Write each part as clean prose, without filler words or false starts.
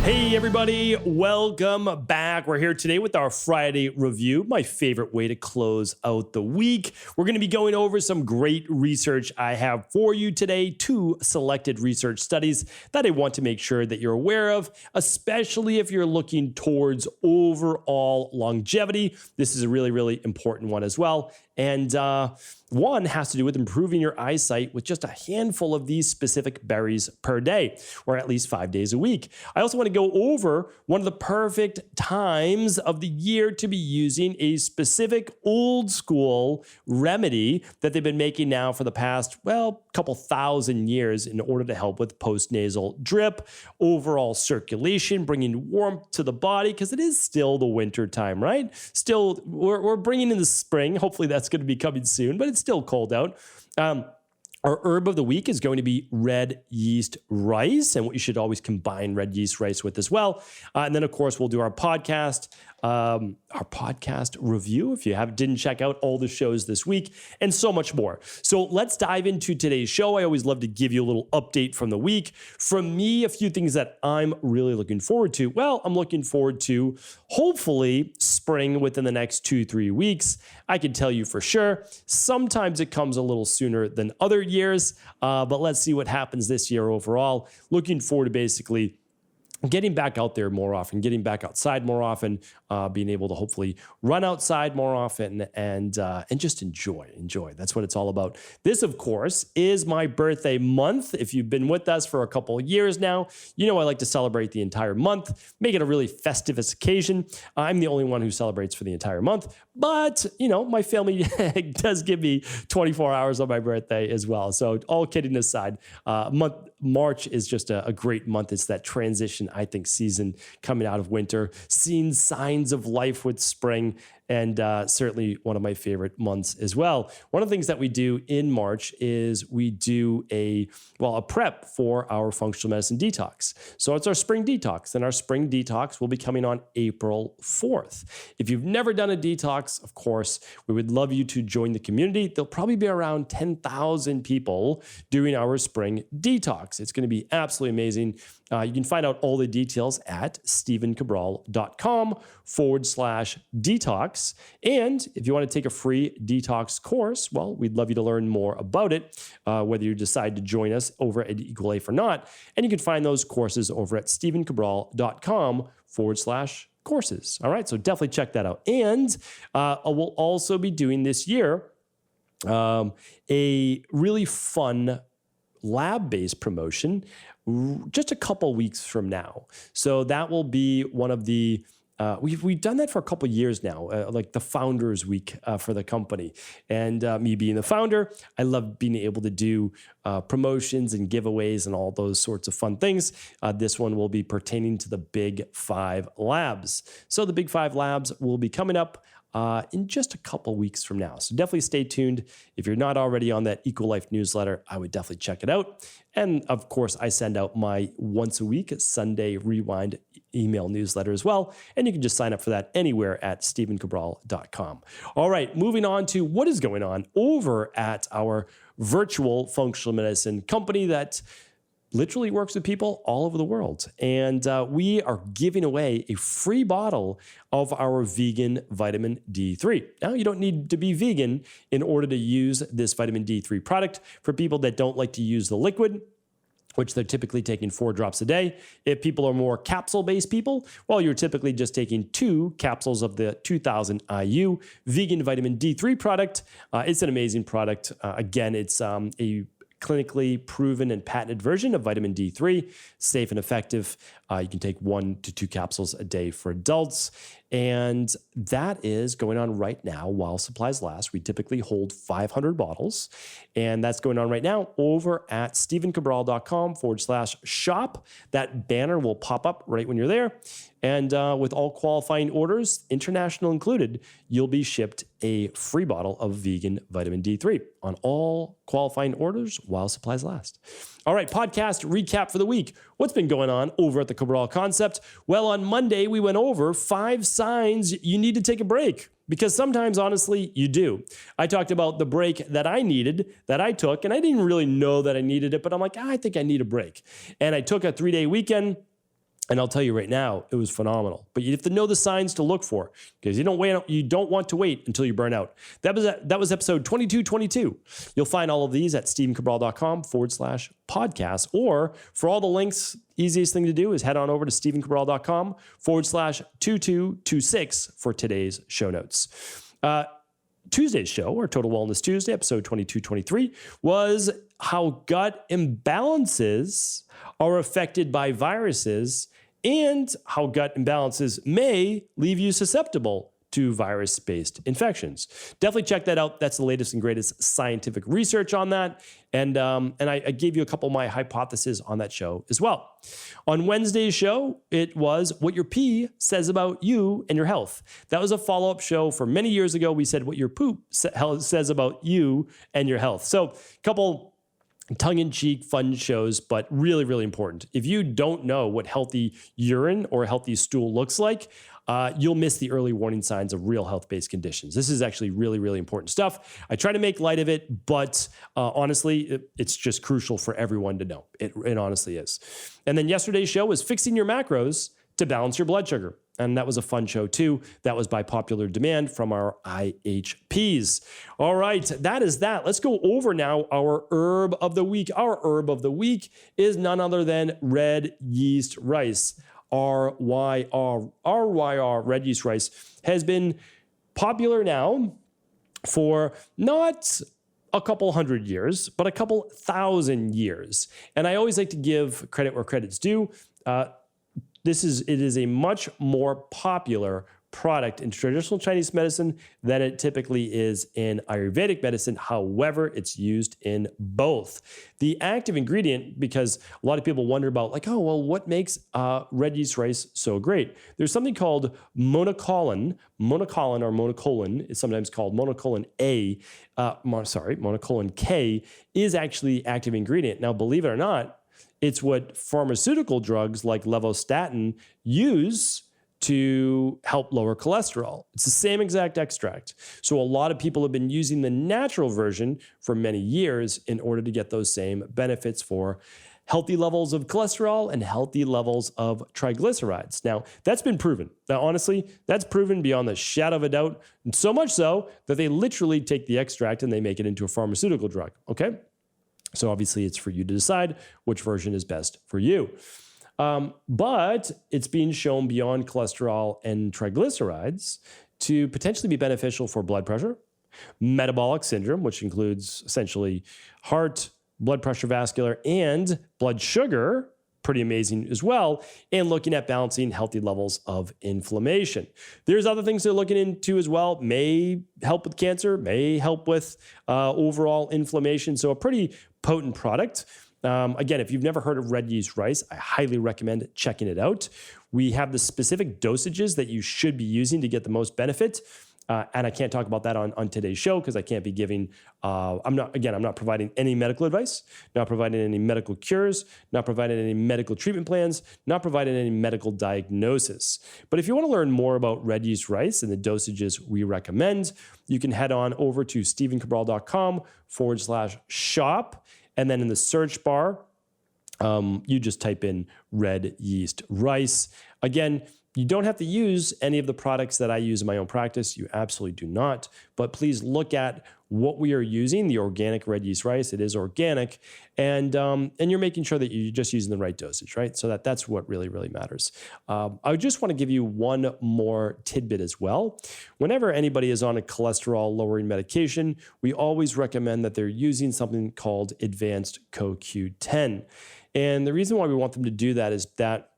Hey everybody, welcome back. We're here today with our Friday review, my favorite way to close out the week. We're going to be going over some great research I have for you today, 2 selected research studies that I want to make sure that you're aware of, especially if you're looking towards overall longevity. This is a really, really important one as well. And one has to do with improving your eyesight with just a handful of these specific berries per day, or at least 5 days a week. I also want to go over one of the perfect times of the year to be using a specific old school remedy that they've been making now for the past, couple thousand years in order to help with postnasal drip, overall circulation, bringing warmth to the body, because it is still the winter time, right? Still, we're bringing in the spring. Hopefully that's going to be coming soon, but it's still cold out. Our herb of the week is going to be red yeast rice, and what you should always combine red yeast rice with as well. And then, of course, we'll do our podcast review if you didn't check out all the shows this week, and so much more. So let's dive into today's show. I always love to give you a little update from the week. From me, a few things that I'm really looking forward to. Well, I'm looking forward to hopefully spring within the next 2-3 weeks. I can tell you for sure. Sometimes it comes a little sooner than other years, but let's see what happens this year overall. Looking forward to basically getting back out there more often, getting back outside more often, being able to hopefully run outside more often and just enjoy. That's what it's all about. This, of course, is my birthday month. If you've been with us for a couple of years now, you know I like to celebrate the entire month, make it a really festive occasion. I'm the only one who celebrates for the entire month, but my family does give me 24 hours on my birthday as well. So all kidding aside, March is just a great month. It's that transition, I think, season coming out of winter, seeing signs of life with spring, and certainly one of my favorite months as well. One of the things that we do in March is we do a prep for our functional medicine detox. So it's our spring detox, and our spring detox will be coming on April 4th. If you've never done a detox, of course, we would love you to join the community. There'll probably be around 10,000 people doing our spring detox. It's going to be absolutely amazing. You can find out all the details at stevencabral.com/detox. And if you want to take a free detox course, we'd love you to learn more about it, whether you decide to join us over at Equal Life or not. And you can find those courses over at stevencabral.com/courses. All right, so definitely check that out. And I will also be doing this year a really fun lab-based promotion just a couple weeks from now. So that will be one of the we've done that for a couple of years now, like the Founders Week for the company. And me being the founder, I love being able to do promotions and giveaways and all those sorts of fun things. This one will be pertaining to the Big 5 Labs. So the Big 5 Labs will be coming up in just a couple weeks from now. So definitely stay tuned. If you're not already on that Equal Life newsletter, I would definitely check it out. And of course, I send out my once a week Sunday Rewind email newsletter as well. And you can just sign up for that anywhere at stevencabral.com. All right, moving on to what is going on over at our virtual functional medicine company that literally works with people all over the world. And we are giving away a free bottle of our vegan vitamin D3. Now, you don't need to be vegan in order to use this vitamin D3 product. For people that don't like to use the liquid, which they're typically taking 4 drops a day. If people are more capsule-based people, you're typically just taking 2 capsules of the 2000 IU vegan vitamin D3 product. It's an amazing product. Again, it's a clinically proven and patented version of vitamin D3, safe and effective. You can take 1 to 2 capsules a day for adults. And that is going on right now while supplies last. We typically hold 500 bottles. And that's going on right now over at stevencabral.com/shop. That banner will pop up right when you're there. And with all qualifying orders, international included, you'll be shipped a free bottle of vegan vitamin D3 on all qualifying orders while supplies last. All right, podcast recap for the week. What's been going on over at the Cabral Concept? Well, on Monday, we went over 5 signs you need to take a break. Because sometimes, honestly, you do. I talked about the break that I needed, that I took, and I didn't really know that I needed it, but I'm like, I think I need a break. And I took a 3-day weekend. And I'll tell you right now, it was phenomenal. But you have to know the signs to look for because you don't want to wait until you burn out. That was episode 2222. You'll find all of these at stephencabral.com/podcast. Or for all the links, easiest thing to do is head on over to stephencabral.com/2226 for today's show notes. Tuesday's show, or Total Wellness Tuesday, episode 2223, was how gut imbalances are affected by viruses and how gut imbalances may leave you susceptible to virus-based infections. Definitely check that out. That's the latest and greatest scientific research on that. And I gave you a couple of my hypotheses on that show as well. On Wednesday's show, it was what your pee says about you and your health. That was a follow-up show from many years ago. We said what your poop says about you and your health. So a couple tongue-in-cheek fun shows, but really, really important. If you don't know what healthy urine or healthy stool looks like, you'll miss the early warning signs of real health-based conditions. This is actually really, really important stuff. I try to make light of it, but honestly, it's just crucial for everyone to know. It honestly is. And then yesterday's show was fixing your macros to balance your blood sugar. And that was a fun show too. That was by popular demand from our IHPs. All right, that is that. Let's go over now our herb of the week. Our herb of the week is none other than red yeast rice. RYR, red yeast rice, has been popular now for not a couple hundred years, but a couple thousand years. And I always like to give credit where credit's due. It is a much more popular product in traditional Chinese medicine than it typically is in Ayurvedic medicine. However, it's used in both. The active ingredient, because a lot of people wonder about like, oh, well, what makes red yeast rice so great? There's something called monocolin or monocolin. It's sometimes called monocolin A. Monocolin K is actually active ingredient. Now, believe it or not, it's what pharmaceutical drugs like levostatin use to help lower cholesterol. It's the same exact extract. So a lot of people have been using the natural version for many years in order to get those same benefits for healthy levels of cholesterol and healthy levels of triglycerides. Now, that's been proven. Now, honestly, that's proven beyond the shadow of a doubt, and so much so that they literally take the extract and they make it into a pharmaceutical drug, okay? So obviously it's for you to decide which version is best for you. But it's being shown beyond cholesterol and triglycerides to potentially be beneficial for blood pressure, metabolic syndrome, which includes essentially heart, blood pressure, vascular, and blood sugar, pretty amazing as well, and looking at balancing healthy levels of inflammation. There's other things they're looking into as well, may help with cancer, may help with overall inflammation. So a pretty potent product. Again, if you've never heard of red yeast rice, I highly recommend checking it out. We have the specific dosages that you should be using to get the most benefit. And I can't talk about that on today's show because I can't be giving, I'm not providing any medical advice, not providing any medical cures, not providing any medical treatment plans, not providing any medical diagnosis. But if you want to learn more about red yeast rice and the dosages we recommend, you can head on over to stephencabral.com/shop. And then in the search bar, you just type in red yeast rice. Again, you don't have to use any of the products that I use in my own practice. You absolutely do not. But please look at what we are using, the organic red yeast rice. It is organic. And you're making sure that you're just using the right dosage, right? So that's what really, really matters. I just want to give you one more tidbit as well. Whenever anybody is on a cholesterol-lowering medication, we always recommend that they're using something called advanced CoQ10. And the reason why we want them to do that is that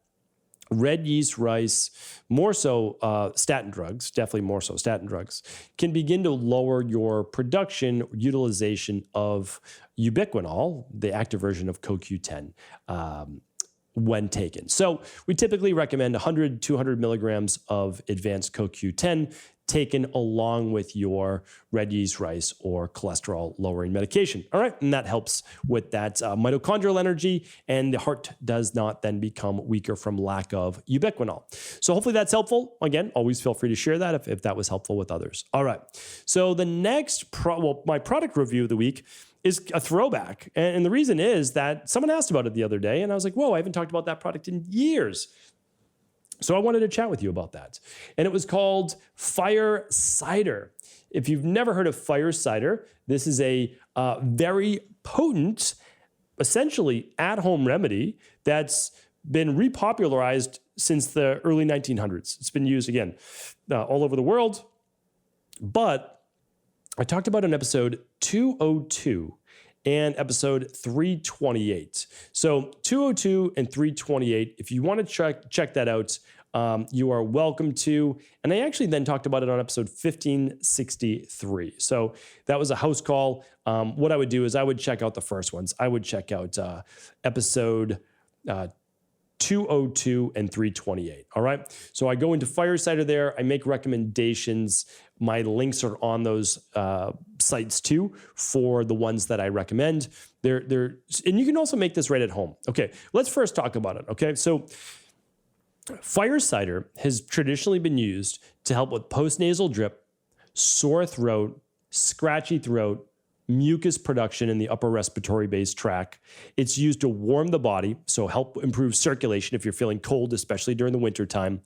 red yeast rice, more so statin drugs, definitely more so statin drugs, can begin to lower your production utilization of ubiquinol, the active version of CoQ10, when taken. So we typically recommend 100, 200 milligrams of advanced CoQ10 taken along with your red yeast rice or cholesterol lowering medication. All right. And that helps with that mitochondrial energy, and the heart does not then become weaker from lack of ubiquinol. So hopefully that's helpful. Again, always feel free to share that if that was helpful with others. All right. So the next, my product review of the week is a throwback. And the reason is that someone asked about it the other day, and I was like, whoa, I haven't talked about that product in years. So I wanted to chat with you about that. And it was called Fire Cider. If you've never heard of Fire Cider, this is a very potent, essentially at-home remedy that's been repopularized since the early 1900s. It's been used, again, all over the world. But I talked about it in episode 202 and episode 328. So 202 and 328, if you want to check that out, you are welcome to. And I actually then talked about it on episode 1563. So that was a house call. What I would do is I would check out the first ones. I would check out episode 202 and 328. All right. So I go into Fire Cider there. I make recommendations. My links are on those sites too for the ones that I recommend. And you can also make this right at home. Okay. Let's first talk about it. Okay. So Fire Cider has traditionally been used to help with postnasal drip, sore throat, scratchy throat, mucus production in the upper respiratory base tract. It's used to warm the body, so help improve circulation if you're feeling cold, especially during the winter time.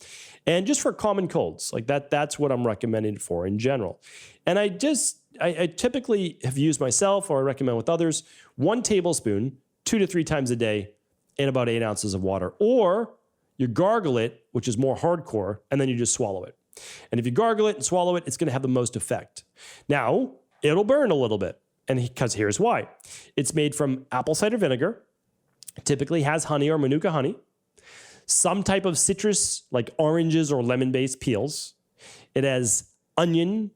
And just for common colds, like that's what I'm recommending for in general. And I typically have used myself, or I recommend with others, 1 tablespoon, 2 to 3 times a day in about 8 ounces of water. Or you gargle it, which is more hardcore, and then you just swallow it. And if you gargle it and swallow it, it's going to have the most effect. Now, it'll burn a little bit. And because here's why. It's made from apple cider vinegar, typically has honey or manuka honey, some type of citrus like oranges or lemon-based peels. It has onion,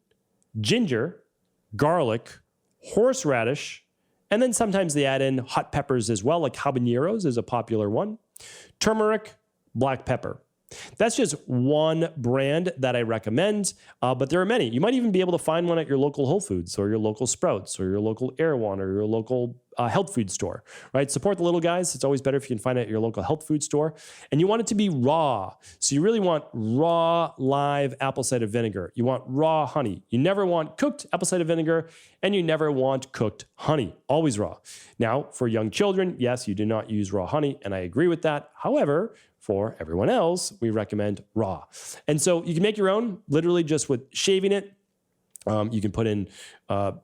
ginger, garlic, horseradish, and then sometimes they add in hot peppers as well, like habaneros is a popular one, turmeric, black pepper. That's just one brand that I recommend, but there are many. You might even be able to find one at your local Whole Foods or your local Sprouts or your local Erewhon or your local health food store, right? Support the little guys. It's always better if you can find it at your local health food store. And you want it to be raw. So you really want raw, live apple cider vinegar. You want raw honey. You never want cooked apple cider vinegar, and you never want cooked honey. Always raw. Now, for young children, yes, you do not use raw honey, and I agree with that. However, for everyone else, we recommend raw. And so you can make your own, literally just with shaving it. You can put in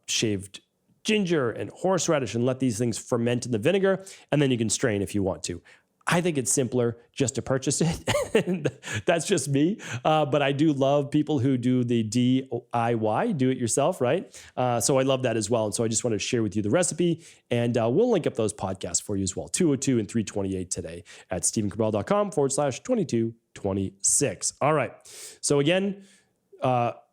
shaved ginger and horseradish and let these things ferment in the vinegar, and then you can strain if you want to. I think it's simpler just to purchase it. That's just me. But I do love people who do the DIY, do it yourself, right? So I love that as well. And so I just want to share with you the recipe, and we'll link up those podcasts for you as well. 202 and 328 today at StephenCabral.com/2226. All right. So again,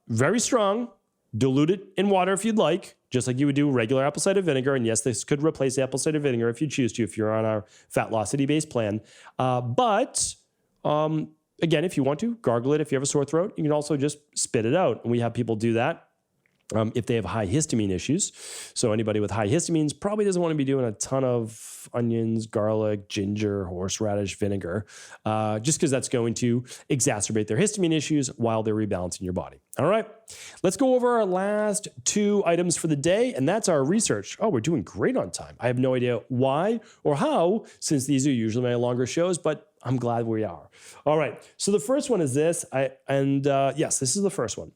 very strong. Dilute it in water if you'd like, just like you would do regular apple cider vinegar. And yes, this could replace apple cider vinegar if you choose to, if you're on our fat-losity-based plan. But again, if you want to, gargle it. If you have a sore throat, you can also just spit it out. And we have people do that if they have high histamine issues. So anybody with high histamines probably doesn't want to be doing a ton of onions, garlic, ginger, horseradish, vinegar, just because that's going to exacerbate their histamine issues while they're rebalancing your body. All right, let's go over our last 2 items for the day, and that's our research. Oh, we're doing great on time. I have no idea why or how, since these are usually my longer shows, but I'm glad we are. All right, so the first one is this, yes, this is the first one.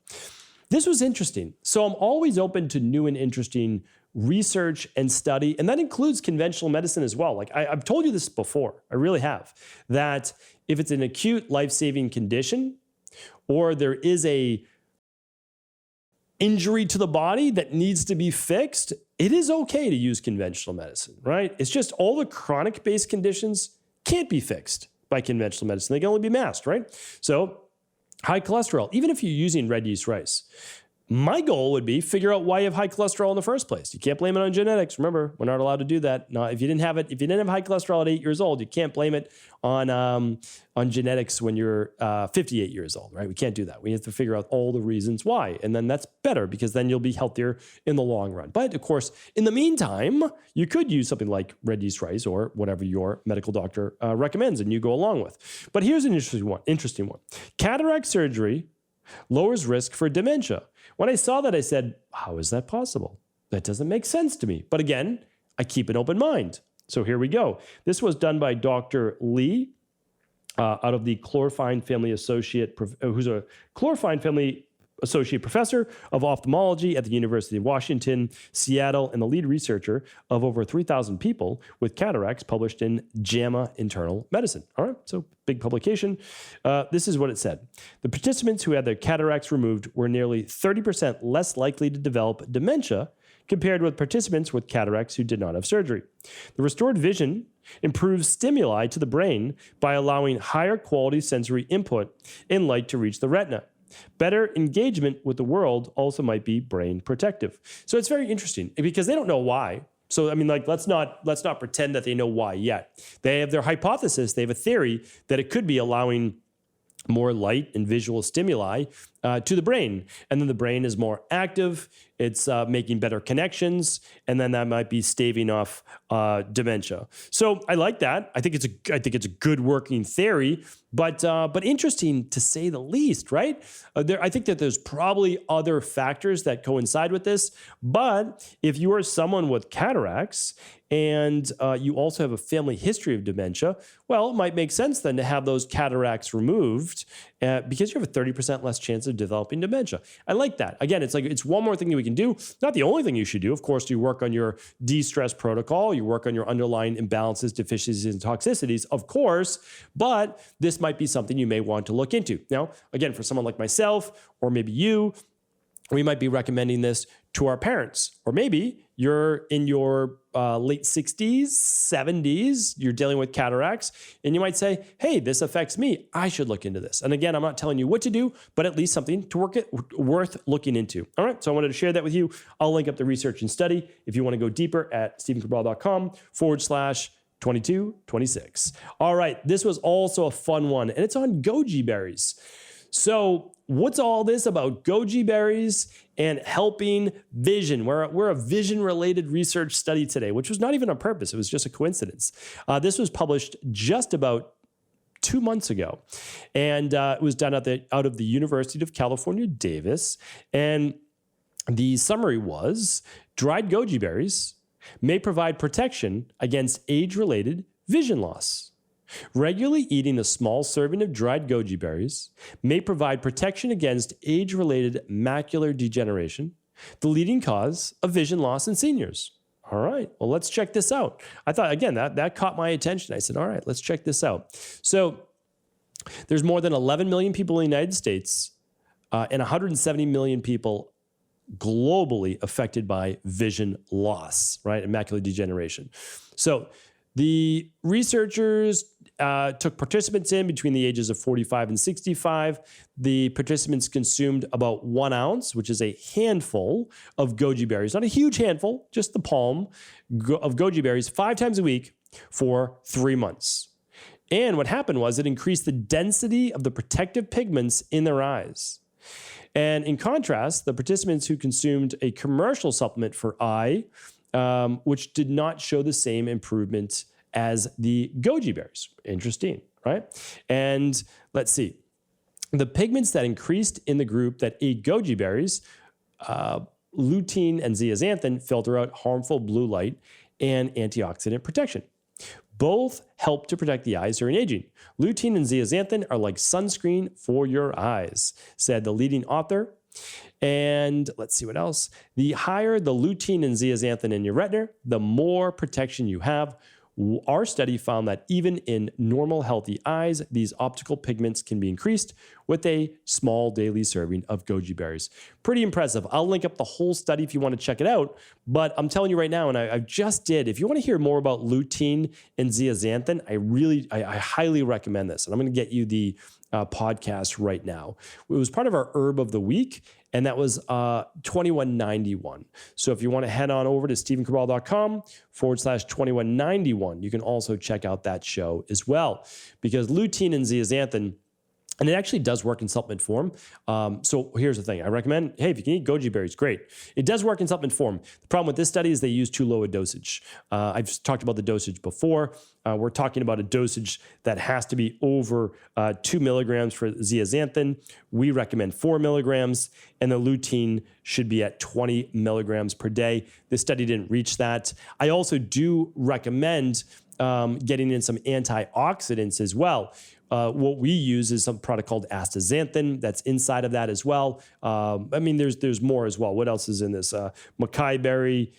This was interesting. So I'm always open to new and interesting research and study, and that includes conventional medicine as well. Like I've told you this before, I really have, that if it's an acute life-saving condition or there is a injury to the body that needs to be fixed, it is okay to use conventional medicine, right? It's just all the chronic-based conditions can't be fixed by conventional medicine. They can only be masked, right? So high cholesterol, even if you're using red yeast rice, my goal would be figure out why you have high cholesterol in the first place. You can't blame it on genetics. Remember, we're not allowed to do that. No, if you didn't have high cholesterol at 8 years old, you can't blame it on genetics when you're 58 years old, right? We can't do that. We have to figure out all the reasons why. And then that's better because then you'll be healthier in the long run. But of course, in the meantime, you could use something like red yeast rice or whatever your medical doctor recommends and you go along with. But here's an interesting one. Cataract surgery lowers risk for dementia. When I saw that, I said, how is that possible? That doesn't make sense to me. But again, I keep an open mind. So here we go. This was done by Dr. Lee out of the Chlorfine Family Associate, who's a Chlorfine Family Associate Professor of Ophthalmology at the University of Washington, Seattle, and the lead researcher of over 3,000 people with cataracts, published in JAMA Internal Medicine. All right, so big publication. This is what it said. The participants who had their cataracts removed were nearly 30% less likely to develop dementia compared with participants with cataracts who did not have surgery. The restored vision improves stimuli to the brain by allowing higher quality sensory input in light to reach the retina. Better engagement with the world also might be brain protective. So it's very interesting because they don't know why. So, I mean, like, let's not pretend that they know why yet. They have their hypothesis. They have a theory that it could be allowing more light and visual stimuli to the brain. And then the brain is more active. It's making better connections. And then that might be staving off dementia. So I like that. I think it's a good working theory, but interesting to say the least, right? I think that there's probably other factors that coincide with this. But if you are someone with cataracts and you also have a family history of dementia, well, it might make sense then to have those cataracts removed because you have a 30% less chance of developing dementia. I like that. Again, it's one more thing that we can do. Not the only thing you should do. Of course, you work on your de-stress protocol. You work on your underlying imbalances, deficiencies, and toxicities, of course, but this might be something you may want to look into. Now, again, for someone like myself or maybe you, we might be recommending this to our parents, or maybe you're in your late 60s, 70s, you're dealing with cataracts, and you might say, hey, this affects me. I should look into this. And again, I'm not telling you what to do, but at least something to worth looking into. All right, so I wanted to share that with you. I'll link up the research and study if you want to go deeper at stephencabral.com/2226. All right, this was also a fun one, and it's on goji berries. So what's all this about goji berries and helping vision? We're a vision-related research study today, which was not even on purpose. It was just a coincidence. This was published just about 2 months ago, and it was done out of the University of California, Davis. And the summary was, dried goji berries may provide protection against age-related vision loss. Regularly eating a small serving of dried goji berries may provide protection against age-related macular degeneration, the leading cause of vision loss in seniors. All right, well, let's check this out. I thought, again, that caught my attention. I said, all right, let's check this out. So there's more than 11 million people in the United States and 170 million people globally affected by vision loss, right, and macular degeneration. So the researchers took participants in between the ages of 45 and 65. The participants consumed about 1 ounce, which is a handful of goji berries, not a huge handful, just the palm of goji berries 5 times a week for 3 months. And what happened was it increased the density of the protective pigments in their eyes. And in contrast, the participants who consumed a commercial supplement for eye, which did not show the same improvement as the goji berries. Interesting, right? And let's see. The pigments that increased in the group that ate goji berries, lutein and zeaxanthin, filter out harmful blue light and antioxidant protection. Both help to protect the eyes during aging. Lutein and zeaxanthin are like sunscreen for your eyes, said the leading author. And let's see what else. The higher the lutein and zeaxanthin in your retina, the more protection you have. Our study found that even in normal, healthy eyes, these optical pigments can be increased with a small daily serving of goji berries. Pretty impressive. I'll link up the whole study if you want to check it out. But I'm telling you right now, and I just did, if you want to hear more about lutein and zeaxanthin, I highly recommend this. And I'm going to get you the podcast right now. It was part of our herb of the week, and that was 2191. So if you want to head on over to stephencabral.com/2191, you can also check out that show as well, because lutein and zeaxanthin, and it actually does work in supplement form. So here's the thing. I recommend, hey, if you can eat goji berries, great. It does work in supplement form. The problem with this study is they use too low a dosage. I've talked about the dosage before. We're talking about a dosage that has to be over 2 milligrams for zeaxanthin. We recommend 4 milligrams, and the lutein should be at 20 milligrams per day. This study didn't reach that. I also do recommend getting in some antioxidants as well. What we use is some product called astaxanthin that's inside of that as well. I mean, there's more as well. What else is in this? Mackay berry,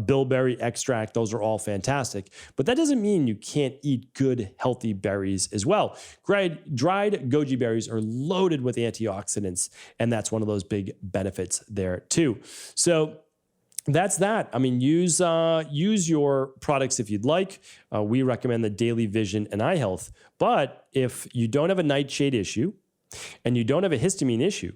bilberry extract. Those are all fantastic. But that doesn't mean you can't eat good, healthy berries as well. Dried goji berries are loaded with antioxidants, and that's one of those big benefits there too. So that's that. I mean, use your products if you'd like. We recommend the Daily Vision and Eye Health. But if you don't have a nightshade issue and you don't have a histamine issue,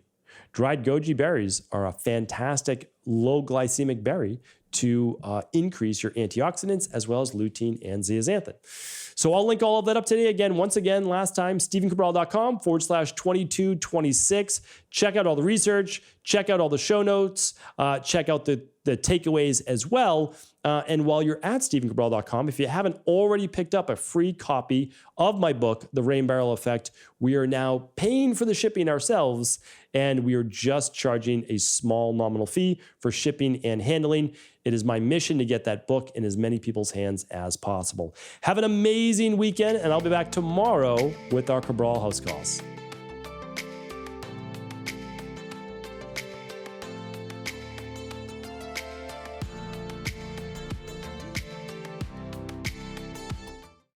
dried goji berries are a fantastic low glycemic berry to increase your antioxidants as well as lutein and zeaxanthin. So I'll link all of that up today. Once again, last time, StephenCabral.com/2226. Check out all the research, check out all the show notes, check out the takeaways as well. And while you're at StephenCabral.com, if you haven't already picked up a free copy of my book, The Rain Barrel Effect, we are now paying for the shipping ourselves, and we are just charging a small nominal fee for shipping and handling. It is my mission to get that book in as many people's hands as possible. Have an amazing weekend, and I'll be back tomorrow with our Cabral House Calls.